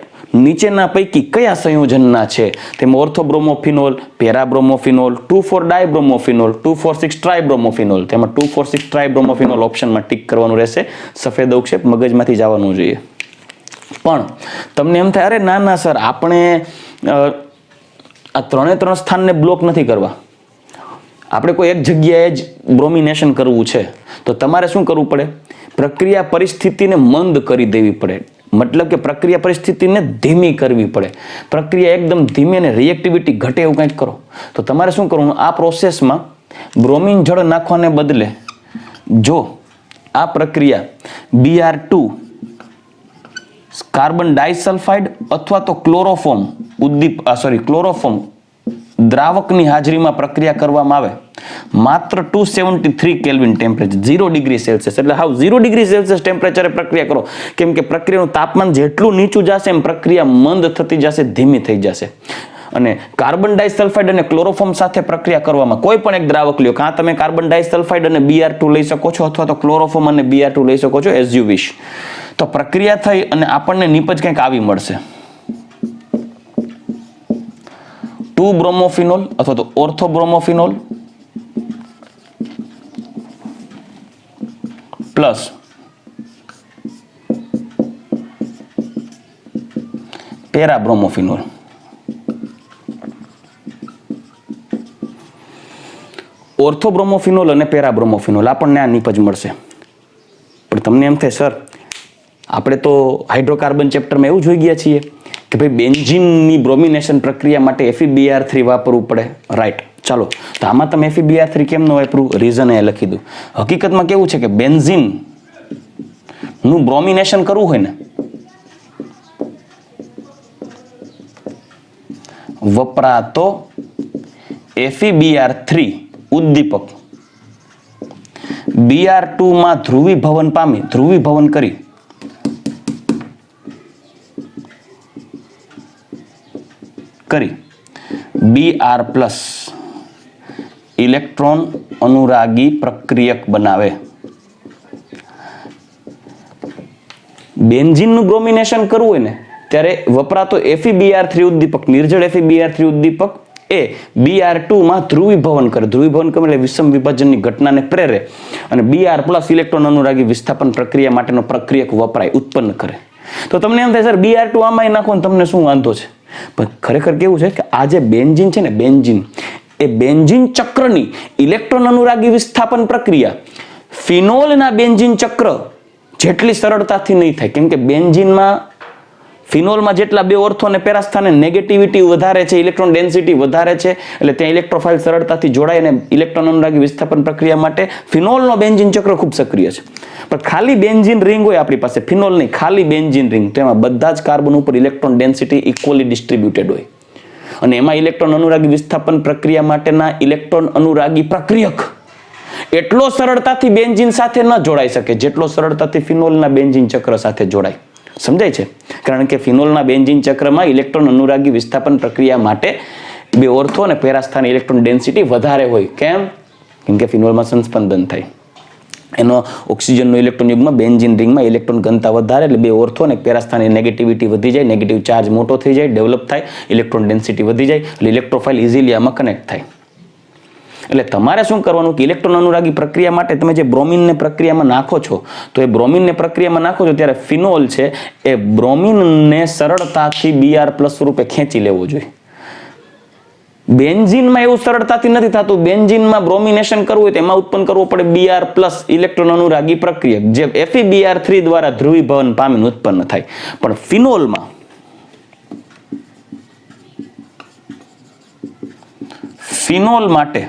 નીચેના પૈકી કયા સંયોજનના છે? તેમાં ઓર્થોબ્રોમોફિનોલ, પેરાબ્રોમોફિનોલ, 2,4 ડાયબ્રોમોફિનોલ, 2,4,6 ટ્રાયબ્રોમોફિનોલ. તેમાં 2,4,6 ટ્રાયબ્રોમોફિનોલ ઓપ્શનમાં ટિક કરવાનું રહેશે. સફેદ અવક્ષેપ મગજમાંથી જવાનું જોઈએ. પણ તમને એમ થાય, અરે ના ના સર, આપણે આ ત્રણે ત્રણ સ્થાનને બ્લોક નથી કરવા, આપણે કોઈ એક જગ્યાએ જ બ્રોમિનેશન કરવું છે, તો તમારે શું કરવું પડે? પ્રક્રિયા પરિસ્થિતિને મંદ કરી દેવી પડે. મતલબ કે પ્રક્રિયા પરિસ્થિતિને ધીમી કરવી પડે. પ્રક્રિયા એકદમ ધીમી અને રિએક્ટિવિટી ઘટે એવું કંઈક કરો. તો તમારે શું કરવું? આ પ્રોસેસમાં બ્રોમિન જળ નાખવાને બદલે જો આ પ્રક્રિયા Br2 કાર્બન ડાઇસલ્ફાઇડ અથવા તો ક્લોરોફોર્મ દ્રાવકની હાજરીમાં પ્રક્રિયા કરવામાં આવે, માત્ર 273 કેલ્વિન ટેમ્પરેચર, 0 ડિગ્રી સેલ્સિયસ, એટલે હાવ 0 ડિગ્રી સેલ્સિયસ ટેમ્પરેચરે પ્રક્રિયા કરો. કેમ કે પ્રક્રિયાનું તાપમાન જેટલું નીચું જશે એમ પ્રક્રિયા મંદ થતી જશે, ધીમી થઈ જશે. અને કાર્બન ડાઇસલ્ફાઇડ અને ક્લોરોફોર્મ સાથે પ્રક્રિયા કરવામાં કોઈ પણ એક દ્રાવક લ્યો, કાં તમે કાર્બન ડાઇસલ્ફાઇડ અને Br2 લઈ શકો છો અથવા તો ક્લોરોફોર્મ અને Br2 લઈ શકો છો, એઝ યુ વિશ. તો પ્રક્રિયા થઈ અને આપણને નીપજ કંઈક આવી મળશે. 2 બ્રોમોફિનોલ અથવા તો ઓર્થોબ્રોમોફિનોલ પ્લસ પેરાબ્રોમોફિનોલ. ઓર્થોબ્રોમોફિનોલ અને પેરાબ્રોમોફિનોલ આપણને આ નીપજ મળશે. પણ તમને એમ થાય, સર આપણે તો હાઇડ્રોકાર્બન ચેપ્ટરમાં એવું જોઈ ગયા છીએ કે ભાઈ બેન્ઝીનની બ્રોમિનેશન પ્રક્રિયા માટે FeBr3 વાપરવું પડે. રાઈટ, ચાલો તો આમાં તમે FeBr3 કેમ ન વાપરું? રીઝન એ લખી દઉં. હકીકતમાં કેવું છે કે બેન્ઝીન નું બ્રોમિનેશન કરવું હોય ને, વપરાતો FeBr3 ઉદ્દીપક Br2 માં ધ્રુવીભવન કરી Br+ ઇલેક્ટ્રોન અનુરાગી પ્રક્રિયક બનાવે. બેન્ઝીનનું બ્રોમિનેશન કરવું હોય ને ત્યારે વપરાતો FeBr3 ઉદ્દીપક, નિર્જળ FeBr3 ઉદ્દીપક એ Br2 માં ધ્રુવીભવન કરે. ધ્રુવીભવન કરે એટલે વિષમ વિભાજનની ઘટનાને પ્રેરે અને Br+ ઇલેક્ટ્રોન અનુરાગી વિસ્થાપન પ્રક્રિયા માટેનો પ્રક્રિયક વપરાય, ઉત્પન્ન કરે. તો તમને એમ થાય, સર Br2 આમાં નાખો ને તમને શું વાંધો છે? પણ ખરેખર કેવું છે કે આ જે બેન્ઝીન છે ને, બેન્ઝીન ચક્રની ઇલેક્ટ્રોન અનુરાગી વિસ્થાપન પ્રક્રિયા ફિનોલના બેન્ઝીન ચક્ર જેટલી સરળતાથી નહીં થાય. કેમ કે બેન્ઝીનમાં ફિનોલમાં જેટલા બે ઓર્થો અને પેરા સ્થાને નેગેટિવિટી વધારે છે, ઇલેક્ટ્રોન ડેન્સિટી વધારે છે, એટલે ત્યાં ઇલેક્ટ્રોફાઇલ સરળતાથી જોડાય અને ઇલેક્ટ્રોન અનુરાગી વિસ્થાપન પ્રક્રિયા માટે ફિનોલનો બેન્ઝીન ચક્ર ખૂબ સક્રિય છે. પણ ખાલી બેન્ઝીન રિંગ હોય આપણી પાસે, ફિનોલ નહીં, ખાલી બેન્ઝીન રિંગ, તેમાં બધા જ કાર્બન ઉપર ઇલેક્ટ્રોન ડેન્સિટી ઇક્વલી ડિસ્ટ્રીબ્યુટેડ હોય અને એમાં ઇલેક્ટ્રોન અનુરાગી વિસ્થાપન પ્રક્રિયા માટેના ઇલેક્ટ્રોન અનુરાગી પ્રક્રિયક એટલો સરળતાથી બેન્ઝીન સાથે ન જોડાઈ શકે જેટલો સરળતાથી ફિનોલના બેન્ઝીન ચક્ર સાથે જોડાય. સમજાય છે? કારણ કે ફિનોલના બેન્ઝીન ચક્રમાં ઇલેક્ટ્રોન અનુરાગી વિસ્થાપન પ્રક્રિયા માટે બે ઓર્થો અને પેરા સ્થાને ઇલેક્ટ્રોન ડેન્સિટી વધારે હોય. કેમ? કેમ કે ફિનોલમાં સંસ્પંદન થાય, એનો ઓક્સિજનનો ઇલેક્ટ્રોન યુગમાં બેન્ઝીન રિંગમાં ઇલેક્ટ્રોન ઘનતા વધારે, એટલે બે ઓર્થો અને પેરા સ્થાને નેગેટિવિટી વધી જાય, નેગેટિવ ચાર્જ મોટો થઈ જાય, ડેવલપ થાય, ઇલેક્ટ્રોન ડેન્સિટી વધી જાય, એટલે ઇલેક્ટ્રોફાઇલ ઇઝીલી આમાં કનેક્ટ થાય. એટલે તમારે શું કરવાનું કે ઇલેક્ટ્રોન અનુરાગી પ્રક્રિયા માટે તમે જે બ્રોમિનને પ્રક્રિયામાં નાખો છો, તો એ બ્રોમિનને પ્રક્રિયામાં નાખો છો ત્યારે ફિનોલ છે એ બ્રોમિનને સરળતાથી Br+ રૂપે ખેંચી લેવો જોઈએ. બેન્ઝીનમાં એવું સરળતાથી નથી થતું. બેન્ઝીનમાં બ્રોમિનેશન કરવું હોય તો એમાં ઉત્પન્ન કરવું પડે Br+ ઇલેક્ટ્રોન અનુરાગી પ્રક્રિયક, જે FeBr3 દ્વારા ધ્રુવીભવન પામીને ઉત્પન્ન થાય. પણ ફિનોલ માટે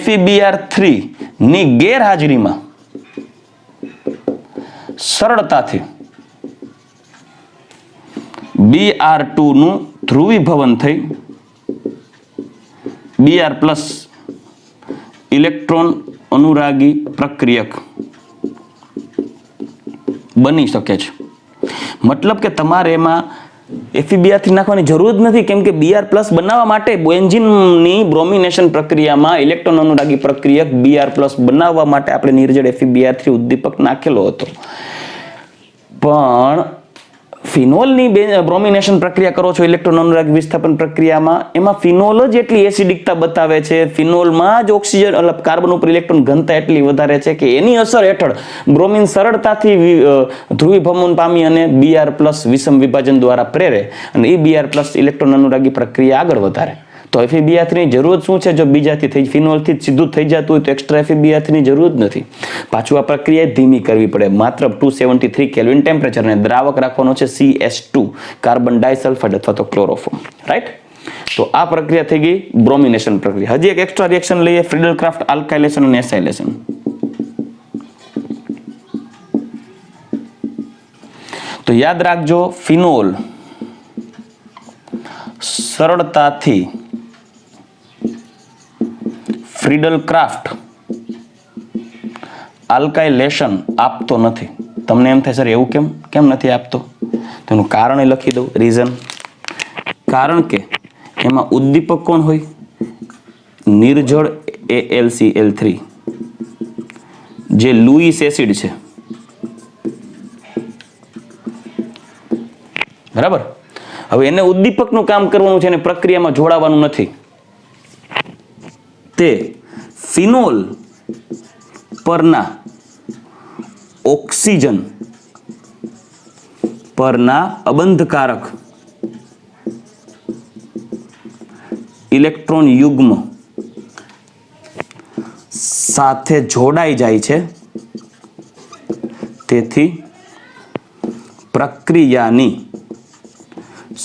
FeBr3 ની ગેરહાજરીમાં સરળતાથી Br2 નું ધ્રુવીભવન થઈ Br+ ઇલેક્ટ્રોન અનુરાગી પ્રક્રિયક બની શકે છે. મતલબ કે તમારે એમાં FeBr3 નાખવાની જરૂર જ નથી, કેમ કે Br+ બનાવવા માટે બેન્ઝીનની બ્રોમિનેશન પ્રક્રિયામાં ઇલેક્ટ્રોન અનુરાગી પ્રક્રિયક Br+ બનાવવા માટે આપણે નિર્જળ FeBr3 ઉદ્દીપક નાખેલો હતો. પણ ફિનોલની બ્રોમિનેશન પ્રક્રિયા કરો છો ઇલેક્ટ્રોન અનુરાગી વિસ્થાપન પ્રક્રિયામાં, એમાં ફિનોલ જ એટલી એસિડિકતા બતાવે છે, ફિનોલમાં જ ઓક્સિજન કાર્બન ઉપર ઇલેક્ટ્રોન ઘનતા એટલી વધારે છે કે એની અસર હેઠળ બ્રોમિન સરળતાથી ધ્રુવીભવન પામી અને Br+ વિષમ વિભાજન દ્વારા પ્રેરે અને એ Br+ ઇલેક્ટ્રોન અનુરાગી પ્રક્રિયા આગળ વધારે. તો FeBr3 ની જરૂર શું છે? જો બીજાથી ફિનોલથી જ સીધું થઈ જતું હોય તો એક્સ્ટ્રા FeBr3 ની જરૂર જ નથી. પાછું આ પ્રક્રિયા ધીમી કરવી પડે, માત્ર 273 કેલ્વિન ટેમ્પરેચર અને દ્રાવક રાખવાનો છે CS2 કાર્બન ડાયસલ્ફાઇડ અથવા તો ક્લોરોફોર્મ, રાઈટ? તો આ પ્રક્રિયા થઈ ગઈ બ્રોમિનેશન પ્રક્રિયા. હજી એક એક્સ્ટ્રા રિએક્શન લઈએ, ફ્રીડલ-ક્રાફ્ટ આલ્કાઇલેશન અને એસાઇલેશન. તો યાદ રાખજો, ફિનોલ સરળતાથી ફ્રીડલ-ક્રાફ્ટ આલ્કાઇલેશન આપતો નથી. તમને એમ થાય સર એવું કેમ નથી આપતો? તેનું કારણ એ લખી દઉં, રીઝન. કારણ કે એમાં ઉદ્દીપક કોણ હોય? નિર્જળ AlCl3 જે લુઈસ એસિડ છે, બરાબર? હવે એને ઉદ્દીપકનું કામ કરવાનું છે, એને પ્રક્રિયામાં જોડાવાનું નથી. તે ફિનોલ પરના ઓક્સિજન પરના અબંધકારક ઇલેક્ટ્રોન યુગ્મ સાથે જોડાઈ જાય છે, તેથી પ્રક્રિયાની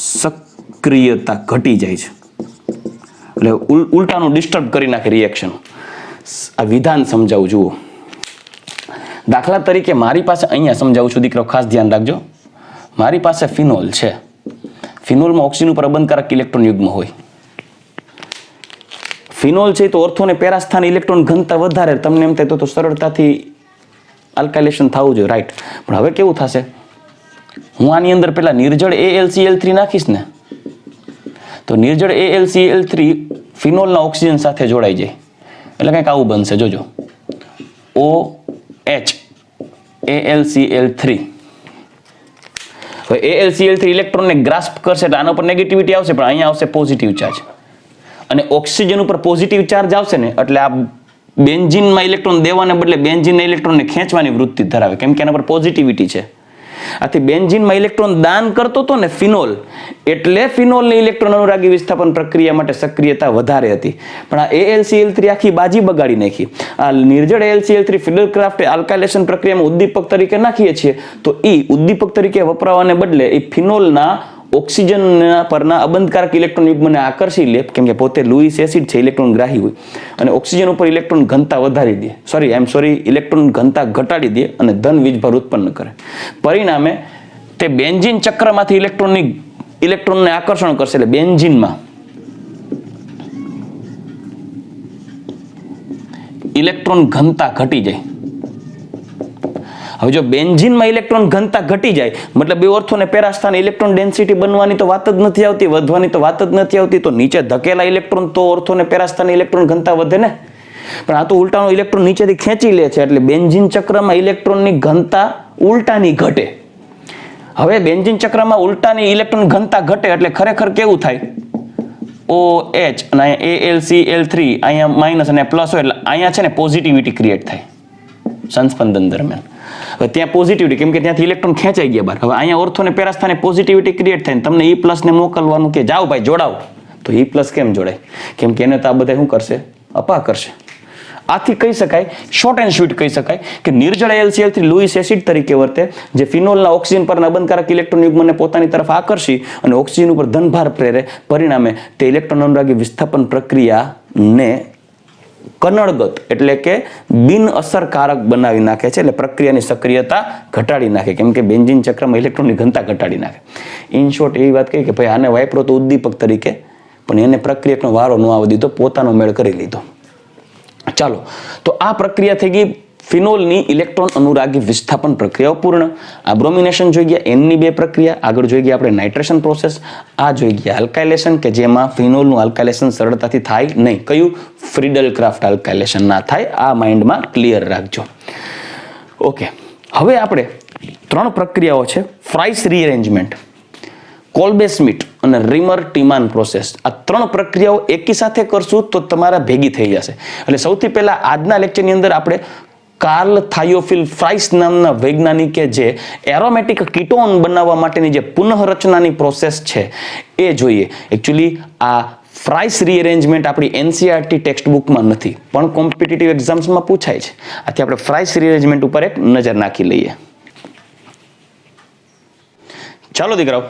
સક્રિયતા ઘટી જાય છે. એટલે ઉલટાનું ડિસ્ટર્બ કરી નાખે રિએક્શન. આ વિધાન સમજાવું, જુઓ. દાખલા તરીકે મારી પાસે, અહીંયા સમજાવું છું દીકરો, ખાસ ધ્યાન રાખજો. મારી પાસે ફિનોલ છે, ફિનોલમાં ઓક્સિજન ઉપર અબંધકારક ઇલેક્ટ્રોન યુગ્મ હોય. ફિનોલ છે તો ઓર્થો અને પેરા સ્થાને ઇલેક્ટ્રોન ઘનતા વધારે, તમને એમ થાય તો સરળતાથી આલ્કાઇલેશન થવું જોઈએ, રાઈટ? પણ હવે કેવું થશે? હું આની અંદર પેલા નિર્જળ AlCl3 નાખીશ ને, તો નિર્જળ AlCl3 ફિનોલના ઓક્સિજન સાથે જોડાઈ જાય એટલે કંઈક આવું બનશે, જોજો. OH AlCl3. હવે AlCl3 ઇલેક્ટ્રોનને ગ્રાસ્પ કરશે એટલે આના ઉપર નેગેટિવિટી આવશે, પણ અહીંયા આવશે પોઝિટિવ ચાર્જ. અને ઓક્સિજન ઉપર પોઝિટિવ ચાર્જ આવશે ને એટલે આ બેન્ઝીનમાં ઇલેક્ટ્રોન દેવાને બદલે બેન્ઝીનના ઇલેક્ટ્રોનને ખેંચવાની વૃત્તિ ધરાવે, કેમ કે એના પર પોઝિટિવિટી છે. આથી બેન્ઝીનમાં ઇલેક્ટ્રોન દાન કરતો હતો ને ફિનોલ, એટલે ફિનોલની ઇલેક્ટ્રોન અનુરાગી વિસ્થાપન પ્રક્રિયા માટે સક્રિયતા વધારે હતી. પણ આ AlCl3 આખી બાજી બગાડી નાખી. આ નિર્જળ AlCl3 ફ્રીડલ-ક્રાફ્ટ આલ્કાઇલેશન પ્રક્રિયામાં ઉદ્દીપક તરીકે નાખીએ છીએ તો એ ઉદ્દીપક તરીકે વપરાવાને બદલે એ ફિનોલના ઓક્સિજન પરના અબંધકારક ઇલેક્ટ્રોન યુગ્મને આકર્ષી લે, કેમ કે પોતે લુઈસ એસિડ છે, ઇલેક્ટ્રોન ગ્રાહી હોય, અને ઓક્સિજન ઉપર ઇલેક્ટ્રોન ઘનતા વધારી દે, ઇલેક્ટ્રોન ઘનતા ઘટાડી દે અને ધન વીજભાર ઉત્પન્ન કરે. પરિણામે તે બેન્ઝીન ચક્રમાંથી ઇલેક્ટ્રોનને આકર્ષણ કરશે, એટલે બેન્ઝીનમાં ઇલેક્ટ્રોન ઘનતા ઘટી જાય. હવે જો બેન્ઝીનમાં ઇલેક્ટ્રોન ઘનતા ઘટી જાય મતલબ બે ઓર્થો અને પેરા સ્થાને ઇલેક્ટ્રોન ડેન્સિટી બનવાની તો વાત જ નથી આવતી, વધવાની તો વાત જ નથી આવતી. તો નીચે ધકેલા ઇલેક્ટ્રોન તો ઓર્થો અને પેરા સ્થાને ઇલેક્ટ્રોન ઘનતા વધે ને, પણ આ તો ઉલટાનો ઇલેક્ટ્રોન નીચેથી ખેંચી લે છે, એટલે બેન્ઝીન ચક્રમાં ઇલેક્ટ્રોનની ઘનતા ઉલટાની ઘટે. હવે બેન્ઝીન ચક્રમાં ઉલટાની ઇલેક્ટ્રોન ઘનતા ઘટે એટલે ખરેખર કેવું થાય? OH અને અહીંયા AlCl3 અહીંયા માઇનસ અને પ્લસ હોય એટલે અહીંયા છે ને પોઝિટિવિટી ક્રિએટ થાય સંસ્પંદન દરમિયાન. હવે ત્યાં પોઝિટિવિટી, કેમ કે ત્યાંથી ઇલેક્ટ્રોન ખેંચાઈ ગયા બહાર. હવે અહીંયા ઓર્થો અને પેરા સ્થાને પોઝિટિવિટી ક્રિએટ થાય, તમને E+ ને મોકલવાનું કે જાઓ ભાઈ જોડાવ, તો E+ કેમ જોડાય? કેમ કે એને તો આ બધા શું કરશે? અપા કરશે. આથી કહી શકાય, શોર્ટ એન્ડ સ્વીટ કહી શકાય કે નિર્જળ AlCl3 લુઈસ એસિડ તરીકે વર્તે, જે ફિનોલના ઓક્સિજન પરના અબંધકારક ઇલેક્ટ્રોન યુગ્મને પોતાની તરફ આકર્ષી અને ઓક્સિજન ઉપર ધનભાર પ્રેરે. પરિણામે તે ઇલેક્ટ્રોન અનુરાગી વિસ્થાપન પ્રક્રિયાને કનડગત એટલે કે બિન અસરકારક બનાવી નાખે છે, એટલે પ્રક્રિયાની સક્રિયતા ઘટાડી નાખે, કેમ કે બેન્ઝીન ચક્રમાં ઇલેક્ટ્રોનની ઘનતા ઘટાડી નાખે. ઇન શોર્ટ એવી વાત કહી કે ભાઈ આને વાપરો તો ઉદ્દીપક તરીકે, પણ એને પ્રક્રિયાનો વારો ન આવવા દીધો, પોતાનો મેળ કરી લીધો. ચાલો, તો આ પ્રક્રિયા થઈ ગઈ ફિનોલની ઇલેક્ટ્રોન અનુરાગી વિસ્થાપન પ્રક્રિયાઓ પૂર્ણ. આ બ્રોમિનેશન જોઈ ગયા, એનની 2 પ્રક્રિયા. આગળ જોઈ ગયા આપણે નાઇટ્રેશન પ્રોસેસ. આ જોઈ ગયા આલ્કાઇલેશન, કે જેમાં ફિનોલનું આલ્કાઇલેશન સરળતાથી થાય નહીં. કયું? ફ્રીડલ ક્રાફ્ટ આલ્કાઇલેશન ના થાય. આ માઇન્ડમાં ક્લિયર રાખજો. ઓકે, હવે આપણે 3 પ્રક્રિયાઓ છે. ફ્રાઇસ રીઅરેન્જમેન્ટ, કોલ્બે સ્મિટ અને રીમર ટીમાન પ્રોસેસ. આ 3 પ્રક્રિયાઓ એકી સાથે કરશું તો તમારા ભેગી થઈ જશે. એટલે સૌથી પહેલા આજના લેક્ચરની અંદર આપણે કાર્લ થાયોફિલ ફ્રાઇસ નામના વૈજ્ઞાનિકે જે એરોમેટિક કીટોન બનાવવા માટેની જે પુનઃરચનાની પ્રોસેસ છે એ જોઈએ. એકચ્યુઅલી આ ફ્રાઇસ રીઅરેન્જમેન્ટ આપણી એનસીઈઆરટી ટેક્સ્ટ બુકમાં નથી, પણ કોમ્પિટિટિવ એક્ઝામ્સમાં પૂછાય છે. આથી આપણે ફ્રાઇસ રીઅરેન્જમેન્ટ ઉપર એક નજર નાખી લઈએ. ચાલો દીકરાઓ,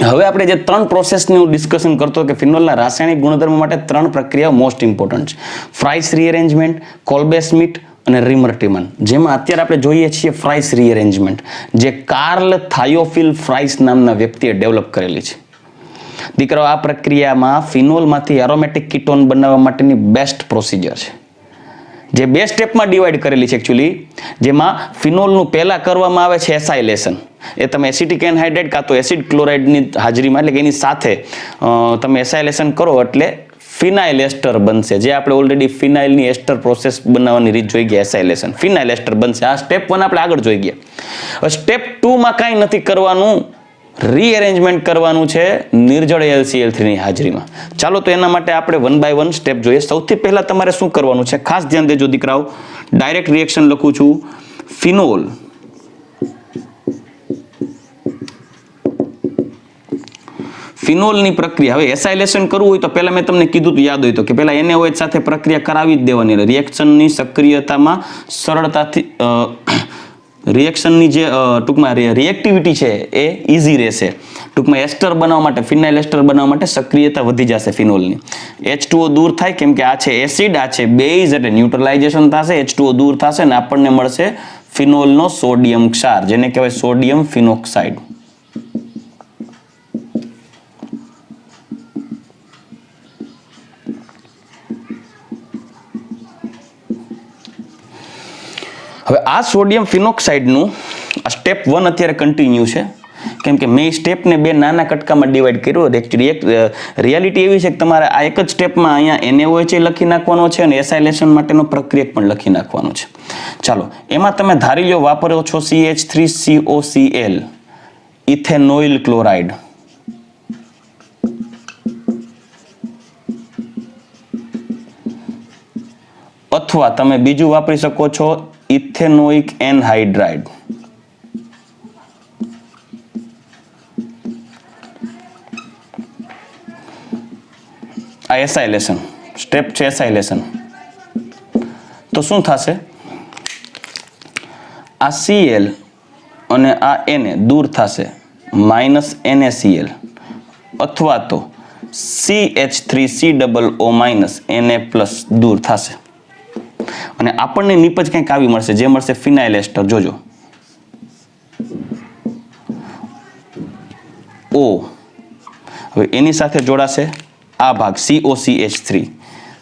હવે આપણે જે 3 પ્રોસેસનું ડિસ્કશન કરતો કે ફિનોલના રાસાયણિક ગુણધર્મો માટે 3 પ્રક્રિયાઓ મોસ્ટ ઇમ્પોર્ટન્ટ છે. ફ્રાઇસ રીઅરેન્જમેન્ટ, કોલ્બે સ્મિટ અને રીમર ટીમાન. જેમાં અત્યારે આપણે જોઈએ છીએ ફ્રાઇસ રીઅરેન્જમેન્ટ, જે કાર્લ થાયોફિલ ફ્રાઇસ નામના વ્યક્તિએ ડેવલપ કરેલી છે. દીકરાઓ, આ પ્રક્રિયામાં ફિનોલમાંથી એરોમેટિક કીટોન બનાવવા માટેની બેસ્ટ પ્રોસિજર છે, જે 2 સ્ટેપમાં ડિવાઈડ કરેલી છે એકચ્યુઅલી. જેમાં ફિનોલનું પહેલા કરવામાં આવે છે એસાઇલેશન. એ તમે એસિટિક એનહાઇડ્રેટ કાં તો એસિડ ક્લોરાઇડની હાજરીમાં, એટલે કે એની સાથે તમે એસાઇલેશન કરો એટલે ફિનાઇલ એસ્ટર બનશે. જે આપણે ઓલરેડી ફિનાઇલની એસ્ટર પ્રોસેસ બનાવવાની રીત જોઈ ગયા, એસાઇલેશન ફિનાઇલ એસ્ટર બનશે. આ સ્ટેપ 1 આપણે આગળ જોઈ ગયા. હવે સ્ટેપ 2 માં કાંઈ નથી કરવાનું, રીઅરેન્જમેન્ટ કરવાનું છે નિર્જળ AlCl3 ની હાજરીમાં. ચાલો તો એના માટે આપણે 1 by 1 સ્ટેપ જોઈએ. સૌથી પહેલા તમારે શું કરવાનું છે, ખાસ ધ્યાન દેજો દીકરાઓ. ડાયરેક્ટ રિએક્શન લખું છું. ફિનોલ ફિનોલની પ્રક્રિયા. હવે એસાઇલેશન કરવું હોય તો પહેલા મેં તમને કીધું યાદ હોય તો કે પહેલા NaOH સાથે પ્રક્રિયા કરાવી જ દેવાની. રિએક્શનની સક્રિયતામાં સરળતાથી રિએક્શનની જે ટૂંકમાં રિએક્ટિવિટી છે એ ઈઝી રહેશે. ટૂંકમાં એસ્ટર બનાવવા માટે, ફિનાઇલ એસ્ટર બનાવવા માટે સક્રિયતા વધી જશે ફિનોલની. H2O દૂર થાય, કેમ કે આ છે એસિડ, આ છે બેઝ, એટલે ન્યુટ્રલાઇઝેશન થશે, H2O દૂર થશે અને આપણને મળશે ફિનોલનો સોડિયમ ક્ષાર, જેને કહેવાય સોડિયમ ફિનોક્સાઇડ. હવે આ સોડિયમ ફિનોક્સાઇડનું આ સ્ટેપ 1 અત્યારે કન્ટિન્યુ છે, કેમ કે મેં સ્ટેપને 2 નાના કટકામાં ડિવાઈડ કર્યો. રિયાલિટી એવી છે કે તમારે આ એક જ સ્ટેપમાં અહીંયા NaOH લખી નાખવાનો છે અને એસાઇલેશન માટેનો પ્રક્રિયક પણ લખી નાખવાનો છે. ચાલો, એમાં તમે ધારી લો વાપરો છો CH3COCl, ઇથેનોઇલ ક્લોરાઇડ. અથવા તમે બીજું વાપરી શકો છો ઇથેનોઇક એનહાઇડ્રાઇડ. આ એસાઇલેશન સ્ટેપ છે, એસાઇલેશન. તો શું થશે, આ Cl અને આ Na દૂર થશે, -NaCl, અથવા તો CH3COO Na+ દૂર થશે અને આપણને નીપજ કંઈક આવી મળશે, જે મળશે ફિનાઇલ એસ્ટર. જોજો, O. હવે એની સાથે જોડાશે આ ભાગ COCH3,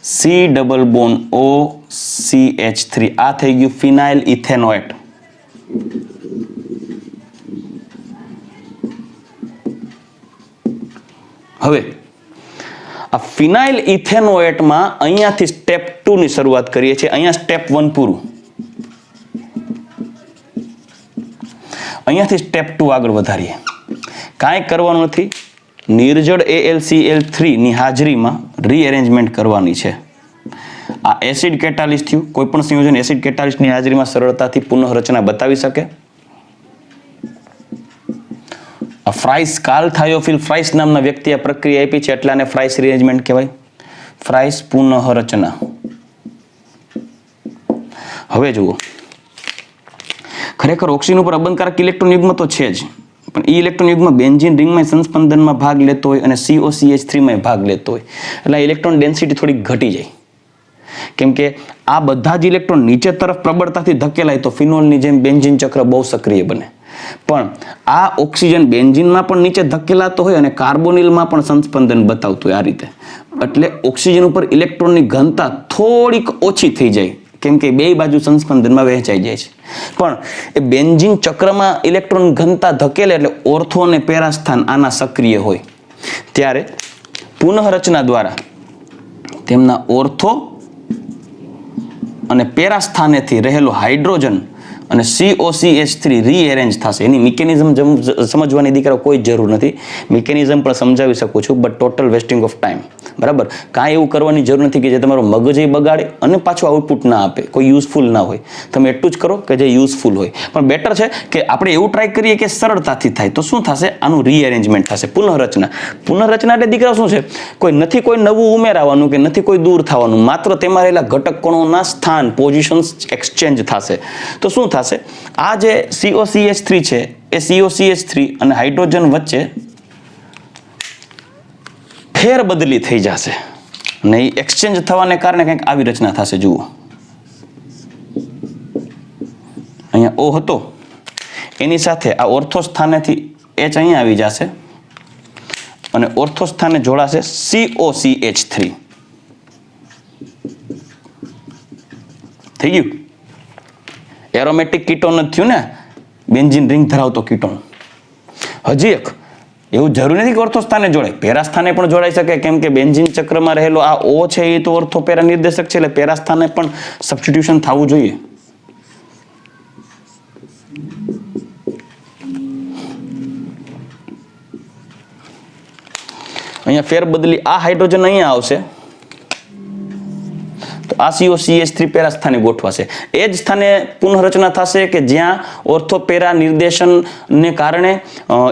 C double bond OCH3. આ થઈ ગયું ફિનાઇલ ઇથેનોએટ. હવે આ ફિનાઇલ ઇથેનોએટમાં અહીંયાથી સ્ટેપ 2 ની શરૂઆત કરીએ છીએ. અહીંયા સ્ટેપ 1 પૂરું, અહીંયાથી સ્ટેપ 2 આગળ વધારીએ. કાંઈ કરવાનું નથી, નિર્જળ AlCl3 ની હાજરીમાં રીઅરેન્જમેન્ટ કરવાની છે. આ એસિડ કેટાલિસ્ટ થયું, કોઈ પણ સંયોજન એસિડ કેટાલિસ્ટની હાજરીમાં સરળતાથી પુનઃરચના બતાવી શકે. ફ્રાઇસ, કાર્લ થાયોફિલ ફ્રાઇસ નામના વ્યક્તિએ પ્રક્રિયા આપી છે એટલે આને ફ્રાઇસ રીઅરેન્જમેન્ટ કહેવાય, ફ્રાઇસ પુનઃરચના. હવે જુઓ, ખરેખર ઓક્સિજન ઉપર અબંધકારક ઇલેક્ટ્રોન યુગ્મ તો છે જ, પણ એ ઇલેક્ટ્રોન યુગ્મ બેન્ઝીન રિંગમાં સંસ્પંદનમાં ભાગ લેતો હોય અને COCH3 માં ભાગ લેતો હોય એટલે ઇલેક્ટ્રોન ડેન્સિટી થોડી ઘટી જાય. કેમ કે આ બધા જ ઇલેક્ટ્રોન નીચે તરફ પ્રબળતાથી ધકેલાય તો ફિનોલની જેમ બેન્ઝીન ચક્ર બહુ સક્રિય બને. પણ આ ઓક્સિજન બેન્ઝીનમાં પણ નીચે ધકેલાતો હોય અને કાર્બોનિલમાં પણ સંસ્પંદન બતાવતું હોય આ રીતે. એટલે ઓક્સિજન ઉપર ઇલેક્ટ્રોનની ઘનતા થોડીક ઓછી થઈ જાય કેમ કે બે બાજુ સંસ્પંદનમાં વહેંચાઈ જાય છે. પણ એ બેન્ઝીન ચક્રમાં ઇલેક્ટ્રોન ઘનતા ધકેલે એટલે ઓર્થો અને પેરા સ્થાન આના સક્રિય હોય. ત્યારે પુનઃરચના દ્વારા તેમના ઓર્થો અને પેરા સ્થાનેથી રહેલો હાઇડ્રોજન અને COCH3 રીએરેન્જ થશે. એની મિકેનિઝમ સમજવાની દીકરા કોઈ જરૂર નથી. મિકેનિઝમ પણ સમજાવી શકું છું, but total wasting of time. બરાબર, કાંઈ એવું કરવાની જરૂર નથી કે જે તમારો મગજ બગાડે અને પાછું આઉટપુટ ના આપે, કોઈ યુઝફુલ ના હોય. તમે એટલું જ કરો કે જે યુઝફુલ હોય. પણ બેટર છે કે આપણે એવું ટ્રાય કરીએ કે સરળતાથી થાય. તો શું થશે? આનું રીએરેન્જમેન્ટ થશે, પુનઃરચના. પુનઃરચના એટલે દીકરા શું છે? કોઈ નવું ઉમેરાવાનું કે નથી કોઈ દૂર થવાનું, માત્ર તેમાં રહેલા ઘટક કણોના સ્થાન પોઝિશન્સ એક્સચેન્જ થશે. તો શું થશે? આ જે COCH3 છે એ COCH3 અને હાઇડ્રોજન વચ્ચે ફેરબદલી થઈ જશે અને એ એક્સચેન્જ થવાને કારણે કંઈક આવી રચના થશે. જુઓ, અહીંયા O હતો, એની સાથે આ ઓર્થો સ્થાનેથી H અહીંયા આવી જશે અને ઓર્થો સ્થાને જોડાશે COCH3. થઈ ગયું? એરોમેટિક કીટોન જ થયું ને, બેન્ઝીન રિંગ ધરાવતો કીટોન. હજી એક એવું જરૂરી નથી કે ઓર્થો સ્થાને જોડાય, પેરા સ્થાને પણ જોડાઈ શકે. કેમ કે બેન્ઝીન ચક્રમાં રહેલો આ O છે એ તો ઓર્થો પેરા નિર્દેશક છે, એટલે પેરા સ્થાને પણ સબસ્ટિટ્યુશન થવું જોઈએ. અહીંયા ફેરબદલી, આ હાઇડ્રોજન અહીંયા આવશે તો આ COCH3 પેરા સ્થાને ગોઠવાશે. એ જ સ્થાને પુનઃરચના થશે કે જ્યાં ઓર્થોપેરા નિર્દેશનને કારણે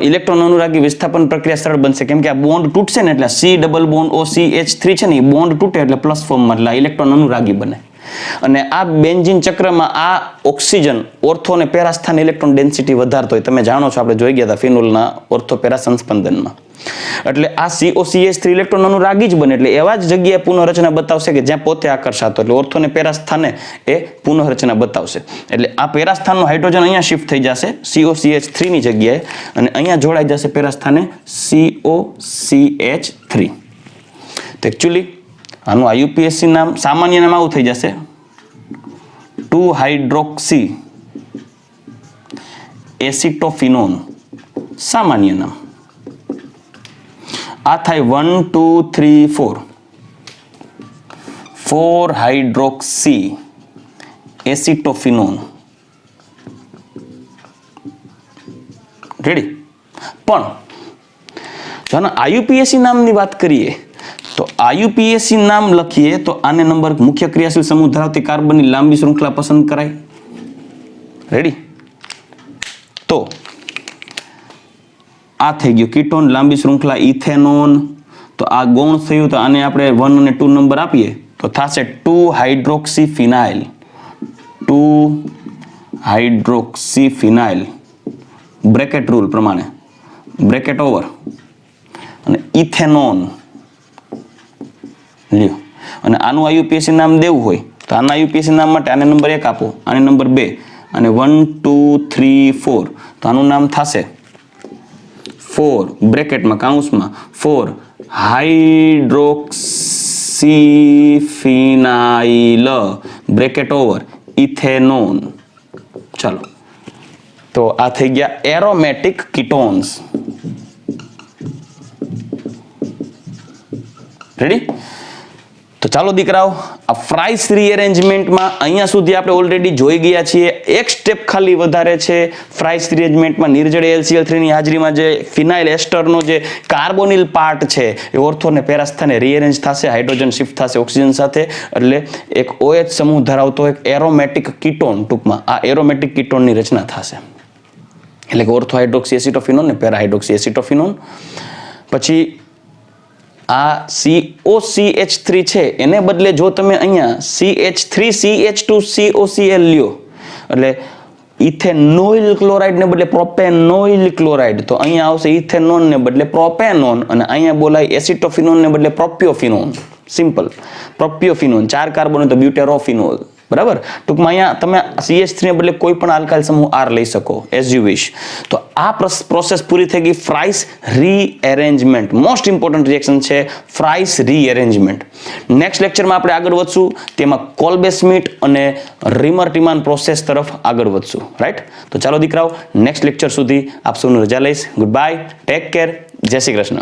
ઇલેક્ટ્રોન અનુરાગી વિસ્થાપન પ્રક્રિયા સરળ બનશે. કેમ કે આ બોન્ડ તૂટશે ને એટલે C ડબલ બોન્ડ OCH3 છે ને એ બોન્ડ તૂટે એટલે પ્લસ ફોર્મમાં, એટલે ઇલેક્ટ્રોન અનુરાગી બને. અને આ બેન્ઝીન ચક્રમાં આ ઓક્સિજન ઓર્થો અને પેરા સ્થાને ઇલેક્ટ્રોન ડેન્સિટી વધારતો હોય. તમે જાણો છો, આપણે જોઈ ગયા હતા ફિનોલના ઓર્થોપેરા સંસ્પંદનમાં. એટલે આ COCH3 ઇલેક્ટ્રોન અનુરાગી જ બને. એટલે એવા જ જગ્યાએ પુનઃરચના બતાવશે કે જ્યાં પોતે આકર્ષાતો, એટલે ઓર્થો અને પેરા સ્થાને એ પુનઃરચના બતાવશે. એટલે આ પેરા સ્થાનનો હાઇડ્રોજન અહીંયા શિફ્ટ થઈ જશે COCH3 ની જગ્યાએ અને અહીંયા જોડાઈ જશે પેરા સ્થાને COCH3. તો એકચ્યુઅલી આનું IUPAC નામ, સામાન્ય નામ આવું થઈ જશે 2-હાઇડ્રોક્સી એસિટોફિનોન. સામાન્ય નામ આ થાય 1 2 3 4 4-હાઇડ્રોક્સી એસિટોફિનોન. રેડી? પણ જો IUPAC નામની વાત કરીએ તો IUPAC નામ લખીએ તો આને નંબર મુખ્ય ક્રિયાશીલ સમૂહ ધરાવતી કાર્બનની લાંબી શૃંખલા પસંદ કરાય. રેડી? તો આ થઈ ગયું કીટોન, લાંબી શૃંખલા ઇથેનોન. તો આ ગૌણ થયું, તો આને આપણે 1 અને 2 નંબર આપીએ તો થશે 2-હાઇડ્રોક્સી ફિનાઇલ. 2-હાઇડ્રોક્સી ફિનાઇલ બ્રેકેટ રૂલ પ્રમાણે, બ્રેકેટ ઓવર, અને ઇથેનોન લ્યો. અને આનું IUPAC નામ દેવું હોય તો આના IUPAC નામ માટે આને નંબર 1 આપો, આને નંબર 2, અને 1 2 3 4 તો આનું નામ થશે 4 બ્રેકેટમાં કાઉન્સમાં 4-હાઇડ્રોક્સી ફિનાઇલ બ્રેકેટ ઓવર ઇથેનોન. ચાલો, તો આ થઈ ગયા એરોમેટિક કીટોન્સ. રેડી? તો ચાલો દીકરાઓ, આ ફ્રાઇસ રીઅરેન્જમેન્ટમાં અહીંયા સુધી આપણે ઓલરેડી જોઈ ગયા છીએ. એક સ્ટેપ ખાલી વધારે છે ફ્રાઇસ રીઅરેન્જમેન્ટમાં. નિર્જળ AlCl3 ની હાજરીમાં જે ફિનાઇલ એસ્ટરનો જે કાર્બોનિલ પાર્ટ છે એ ઓર્થો અને પેરા સ્થાને રીઅરેન્જ થશે, હાઇડ્રોજન શિફ્ટ થશે ઓક્સિજન સાથે, એટલે એક OH સમૂહ ધરાવતો એક એરોમેટિક કીટોન, ટૂંકમાં આ એરોમેટિક કીટોનની રચના થશે. એટલે કે ઓર્થો હાઇડ્રોક્સી એસિટોફિનોન ને પેરા હાઇડ્રોક્સી એસિટોફિનોન. પછી આ COCH3 છે એને બદલે જો તમે અહીંયા CH3CH2COCl લ્યો એટલે ઇથેનોઇલ ક્લોરાઇડ ને બદલે પ્રોપેનોઇલ ક્લોરાઇડ, તો અહીંયા આવશે ઇથેનોન ને બદલે પ્રોપેનોન, અને અહીંયા બોલાય એસિટોફિનોન ને બદલે પ્રોપિયોફિનોન. સિમ્પલ, પ્રોપિયોફિનોન. 4 કાર્બન તો બ્યુટેરોફિનોલ. બરાબર. ટૂંકમાં અહીંયા તમે CH3 ને બદલે કોઈ પણ આલ્કાઇલ સમૂહ R લઈ શકો એઝ યુ વિશ. તો આ પ્રોસેસ પૂરી થઈ ગઈ. ફ્રાઇસ રીએરેન્જમેન્ટ મોસ્ટ ઇમ્પોર્ટન્ટ રિએક્શન છે ફ્રાઇસ રીએરેન્જમેન્ટ. નેક્સ્ટ લેક્ચરમાં આપણે આગળ વધશું, તેમાં કોલ્બે સ્મિટ અને રીમર-ટીમાન પ્રોસેસ તરફ આગળ વધશું, રાઈટ. તો ચાલો દીકરાઓ, નેક્સ્ટ લેક્ચર સુધી આપ સૌનું રજા લઈશ. ગુડ બાય, ટેક કેર, જય શ્રી કૃષ્ણ.